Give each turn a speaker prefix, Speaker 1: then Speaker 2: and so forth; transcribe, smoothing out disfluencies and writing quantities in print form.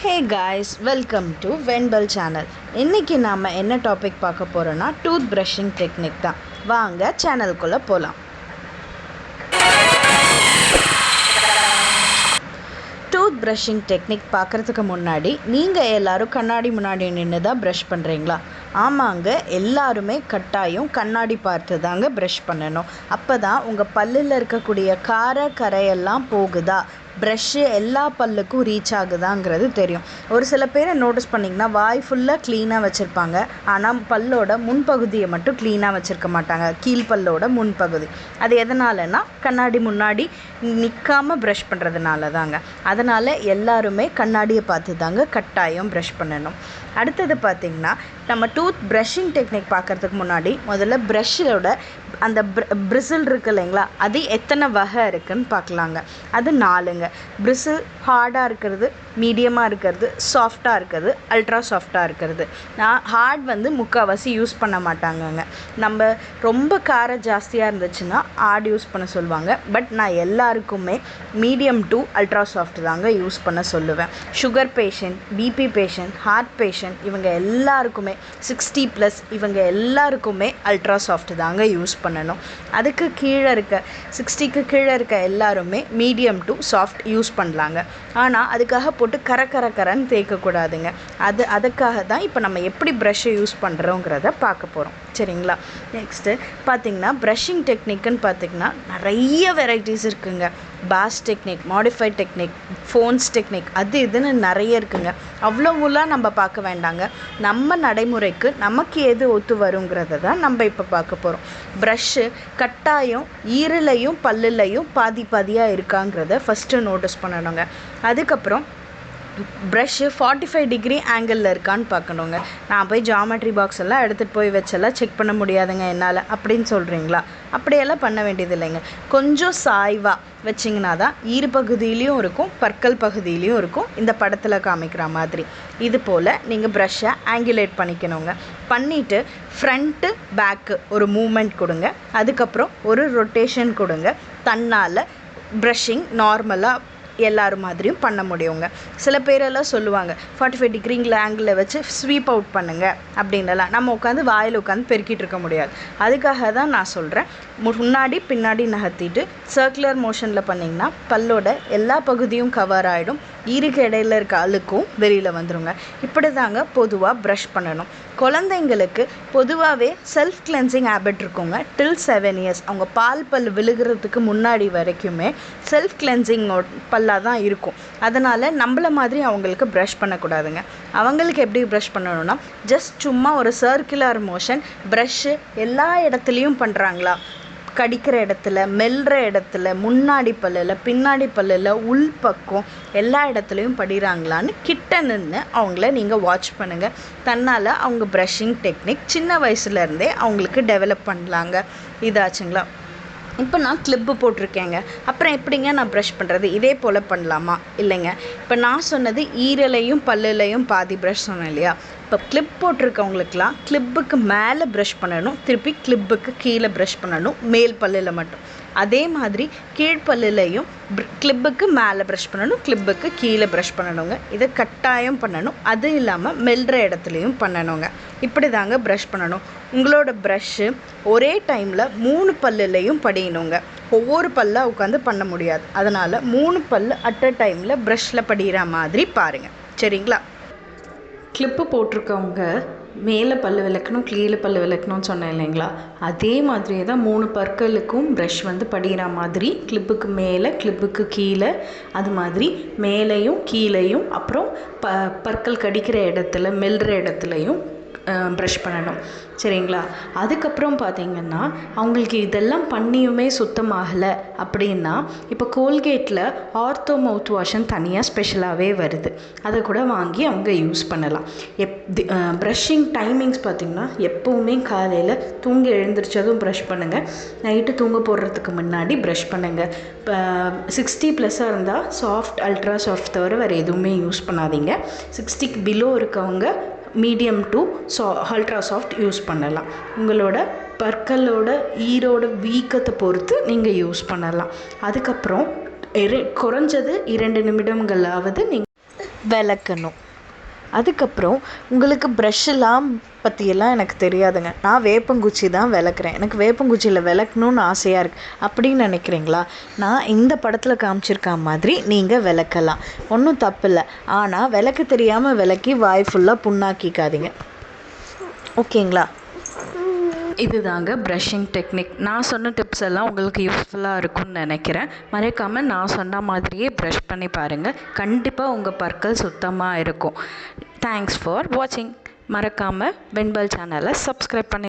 Speaker 1: Hey guys, welcome to Venpal channel. இன்றைக்கி நாம் என்ன டாபிக் பார்க்க போகிறோன்னா டூத் ப்ரஷிங் டெக்னிக் தான். வாங்க சேனலுக்குள்ளே போகலாம். டூத் ப்ரஷிங் டெக்னிக் பார்க்குறதுக்கு முன்னாடி நீங்கள் எல்லோரும் கண்ணாடி முன்னாடி நின்று தான் ப்ரஷ் பண்ணுறீங்களா? ஆமாங்க, எல்லாருமே கட்டாயம் கண்ணாடி பார்த்து தாங்க ப்ரஷ் பண்ணணும். அப்போ தான் உங்கள் பல்லில் இருக்கக்கூடிய கரையெல்லாம் போகுதா, ப்ரஷ்ஷு எல்லா பல்லுக்கும் ரீச் ஆகுதாங்கிறது தெரியும். ஒரு சில பேரை நோட்டீஸ் பண்ணிங்கன்னா வாய் ஃபுல்லாக க்ளீனாக வச்சுருப்பாங்க, ஆனால் பல்லோட முன்பகுதியை மட்டும் க்ளீனாக வச்சுருக்க மாட்டாங்க, கீழ்பல்லோட முன்பகுதி. அது எதனாலனா கண்ணாடி முன்னாடி நிற்காமல் ப்ரஷ் பண்ணுறதுனால தாங்க. அதனால் எல்லாருமே கண்ணாடியை பார்த்து தாங்க கட்டாயம் ப்ரஷ் பண்ணணும். அடுத்தது பார்த்திங்கன்னா, நம்ம டூத் ப்ரஷிங் டெக்னிக் பார்க்குறதுக்கு முன்னாடி முதல்ல ப்ரஷ்ஷோட அந்த பிரிசில் இருக்குது இல்லைங்களா, அது எத்தனை வகை இருக்குதுன்னு பார்க்கலாங்க. அது 4ங்க. பிரிசில் ஹார்டாக இருக்கிறது, மீடியமாக இருக்கிறது, சாஃப்டாக இருக்கிறது, அல்ட்ரா சாஃப்டாக இருக்கிறது. ஹார்ட் முக்கால்வாசி யூஸ் பண்ண மாட்டாங்கங்க. நம்ம ரொம்ப காரம் ஜாஸ்தியாக இருந்துச்சுன்னா ஹார்ட் யூஸ் பண்ண சொல்லுவாங்க. பட் நான் எல்லாருக்குமே மீடியம் டு அல்ட்ரா சாஃப்ட் தாங்க யூஸ் பண்ண சொல்லுவேன். Sugar patient, BP patient, heart patient, இவங்க எல்லாருக்குமே 60+ இவங்க எல்லாருக்குமே அல்ட்ரா சாஃப்ட் தாங்க யூஸ் பண்ணணும். அதுக்கு கீழே இருக்க 60க்கு கீழே இருக்க எல்லாருமே மீடியம் டு சாஃப்ட் யூஸ் பண்ணலாங்க. ஆனால் அதுக்காக போட்டு கரன்னு தேய்க்கக்கூடாதுங்க. அதுக்காக தான் இப்போ நம்ம எப்படி ப்ரஷ்ஷை யூஸ் பண்ணுறோங்கிறத பார்க்க போகிறோம். சரிங்களா? நெக்ஸ்ட்டு பார்த்திங்கன்னா, ப்ரஷிங் டெக்னிக்குன்னு பார்த்திங்கன்னா நிறைய வெரைட்டிஸ் இருக்குதுங்க. பாஸ் டெக்னிக், மாடிஃபைட் டெக்னிக், ஃபோன்ஸ் டெக்னிக், அது இதுன்னு நிறைய இருக்குங்க. அவ்வளோவுலாம் நம்ம பார்க்க வேண்டாங்க. நம்ம நடைமுறைக்கு நமக்கு எது ஒத்து வருங்கிறத தான் நம்ம இப்போ பார்க்க போகிறோம். ப்ரஷ்ஷு கட்டாயம் ஈரலையும் பல்லுலையும் பாதியாக இருக்காங்கிறத ஃபஸ்ட்டு நோட்டீஸ் பண்ணணுங்க. அதுக்கப்புறம் ப்ரஷ்ஷு 45 டிகிரி ஆங்கிளில் இருக்கான்னு பார்க்கணுங்க. நான் போய் ஜாமெட்ரி பாக்ஸ் எல்லாம் எடுத்துகிட்டு போய் வச்செல்லாம் செக் பண்ண முடியாதுங்க என்னால் அப்படின்னு சொல்கிறீங்களா? அப்படியெல்லாம் பண்ண வேண்டியது இல்லைங்க. கொஞ்சம் சாய்வாக வச்சிங்கன்னா தான் ஈறு பகுதியிலையும் இருக்கும், பற்கள் பகுதியிலையும் இருக்கும், இந்த படத்தில் காமிக்கிற மாதிரி. இது போல் நீங்கள் ப்ரஷ்ஷை ஆங்குலேட் பண்ணிக்கணுங்க. பண்ணிவிட்டு ஃப்ரண்ட்டு பேக்கு ஒரு மூமெண்ட் கொடுங்க. அதுக்கப்புறம் ஒரு ரொட்டேஷன் கொடுங்க. தன்னால் ப்ரஷ்ஷிங் நார்மலாக எல்லாரும் மாதிரியும் பண்ண முடியுங்க. சில பேரெல்லாம் சொல்லுவாங்க 45 டிகிரிங்கில் ஆங்கிளில் வச்சு ஸ்வீப் அவுட் பண்ணுங்கள் அப்படின்லாம். நம்ம உட்காந்து வாயில் உட்காந்து பெருக்கிட்டு இருக்க முடியாது. அதுக்காக தான் நான் சொல்கிறேன், முன்னாடி பின்னாடி நகர்த்திட்டு சர்க்குலர் மோஷனில் பண்ணிங்கன்னா பல்லோட எல்லா பகுதியும் கவர் ஆகிடும். ஈருக்கு இடையில இருக்க அழுக்கும் வெளியில் வந்துடுங்க. இப்படி தாங்க பொதுவாக ப்ரஷ் பண்ணணும். குழந்தைங்களுக்கு பொதுவாகவே செல்ஃப் கிளென்சிங் ஹேபிட் இருக்குங்க. டில் 7 இயர்ஸ் அவங்க பல் விழுகிறதுக்கு முன்னாடி வரைக்குமே செல்ஃப் கிளென்சிங் பல்லாக தான் இருக்கும். அதனால் நம்மள மாதிரி அவங்களுக்கு ப்ரஷ் பண்ணக்கூடாதுங்க. அவங்களுக்கு எப்படி ப்ரஷ் பண்ணணும்னா, ஜஸ்ட் சும்மா ஒரு சர்க்குலர் மோஷன். ப்ரஷ்ஷு எல்லா இடத்துலையும் பண்ணுறாங்களா, கடிக்கிற இடத்துல, மெல்ற இடத்துல, முன்னாடி பல்லில், பின்னாடி பல்லில், உள் பக்கம் எல்லா இடத்துலையும் படிகிறாங்களான்னு கிட்ட நின்று அவங்கள நீங்கள் வாட்ச் பண்ணுங்கள். தன்னால் அவங்க ப்ரஷிங் டெக்னிக் சின்ன வயசுலேருந்தே அவங்களுக்கு டெவலப் பண்ணலாங்க. இதாச்சுங்களா? இப்போ நான் கிளிப்பு போட்டிருக்கேங்க, அப்புறம் எப்படிங்க நான் ப்ரஷ் பண்ணுறது? இதே போல் பண்ணலாமா? இல்லைங்க. இப்போ நான் சொன்னது ஈரலையும் பல்லுலையும் பாதி ப்ரஷ் சொன்னேன் இல்லையா? இப்போ கிளிப் போட்டிருக்கவங்களுக்கெலாம் கிளிப்புக்கு மேலே ப்ரஷ் பண்ணணும், திருப்பி கிளிப்புக்கு கீழே ப்ரஷ் பண்ணணும், மேல் பல்லில் மட்டும். அதே மாதிரி கீழ்ப்பல்லையும் கிளிப்புக்கு மேலே ப்ரஷ் பண்ணணும், கிளிப்புக்கு கீழே ப்ரஷ் பண்ணணுங்க. இதை கட்டாயம் பண்ணணும். அது இல்லாமல் மெல்ற இடத்துலையும் பண்ணணுங்க. இப்படி தாங்க ப்ரஷ் பண்ணணும். உங்களோட ப்ரஷ்ஷு ஒரே டைமில் 3 பல்லுலையும் படியணுங்க. ஒவ்வொரு பல்லாக உட்காந்து பண்ண முடியாது. அதனால் 3 பல்லு அட் அ டைமில் ப்ரஷ்ஷில் படிகிற மாதிரி பாருங்கள். சரிங்களா? கிளிப்பு போட்டிருக்கவங்க மேலே பல்லு விளக்கணும், கீழே பல்லு விளக்கணும்னு சொன்னேன் இல்லைங்களா? அதே மாதிரியே தான் 3 பற்களுக்கும் ப்ரஷ் படிகிற மாதிரி கிளிப்புக்கு மேலே கிளிப்புக்கு கீழே, அது மாதிரி மேலேயும் கீழேயும், அப்புறம் பற்கள் கடிக்கிற இடத்துல மெல்ற இடத்துலையும் ப்ரஷ் பண்ணணும். சரிங்களா? அதுக்கப்புறம் பார்த்திங்கன்னா, அவங்களுக்கு இதெல்லாம் பண்ணியுமே சுத்தமாகலை அப்படின்னா, இப்போ கோல்கேட்டில் ஆர்த்தோ மவுத் வாஷ்ன்னு தனியாக ஸ்பெஷலாகவே வருது. அதை கூட வாங்கி அவங்க யூஸ் பண்ணலாம். ப்ரஷ்ஷிங் டைமிங்ஸ் பார்த்திங்கன்னா, எப்போவுமே காலையில் தூங்கி எழுந்திரிச்சதும் ப்ரஷ் பண்ணுங்கள், நைட்டு தூங்க போடுறதுக்கு முன்னாடி ப்ரஷ் பண்ணுங்கள். இப்போ 60+ இருந்தால் சாஃப்ட், அல்ட்ரா சாஃப்ட் தவிர வேறு எதுவுமே யூஸ் பண்ணாதீங்க. 60க்கு பிலோ இருக்கவங்க medium to ultra soft use பண்ணலாம். உங்களோட பற்களோட ஈரோட வீக்கத்தை பொறுத்து நீங்கள் யூஸ் பண்ணலாம். அதுக்கப்புறம் குறைஞ்சது 2 நிமிடங்களாவது நீங்கள் விளக்கணும். அதுக்கப்புறம் உங்களுக்கு ப்ரஷ்ஷெல்லாம் பற்றியெல்லாம் எனக்கு தெரியாதுங்க. நான் வேப்பங்குச்சி தான் விளக்குறேன். எனக்கு வேப்பங்குச்சியில் விளக்கணுன்னு ஆசையாக இருக்குது அப்படின்னு நினைக்கிறீங்களா? நான் இந்த படத்தில் காமிச்சிருக்க மாதிரி நீங்கள் விளக்கலாம், ஒன்றும் தப்பில்லை. ஆனால் விளக்க தெரியாமல் விளக்கி வாய் ஃபுல்லாக புண்ணாக்கிக்காதீங்க. ஓகேங்களா? இதுதாங்க ப்ரஷிங் டெக்னிக். நான் சொன்ன டிப்ஸ் எல்லாம் உங்களுக்கு யூஸ்ஃபுல்லாக இருக்கும்னு நினைக்கிறேன். மறக்காமல் நான் சொன்ன மாதிரியே ப்ரஷ் பண்ணி பாருங்கள். கண்டிப்பாக உங்கள் பற்கள் சுத்தமாக இருக்கும். தேங்க்ஸ் ஃபார் வாட்சிங். மறக்காமல் வெண்பல் சேனலை சப்ஸ்கிரைப் பண்ணி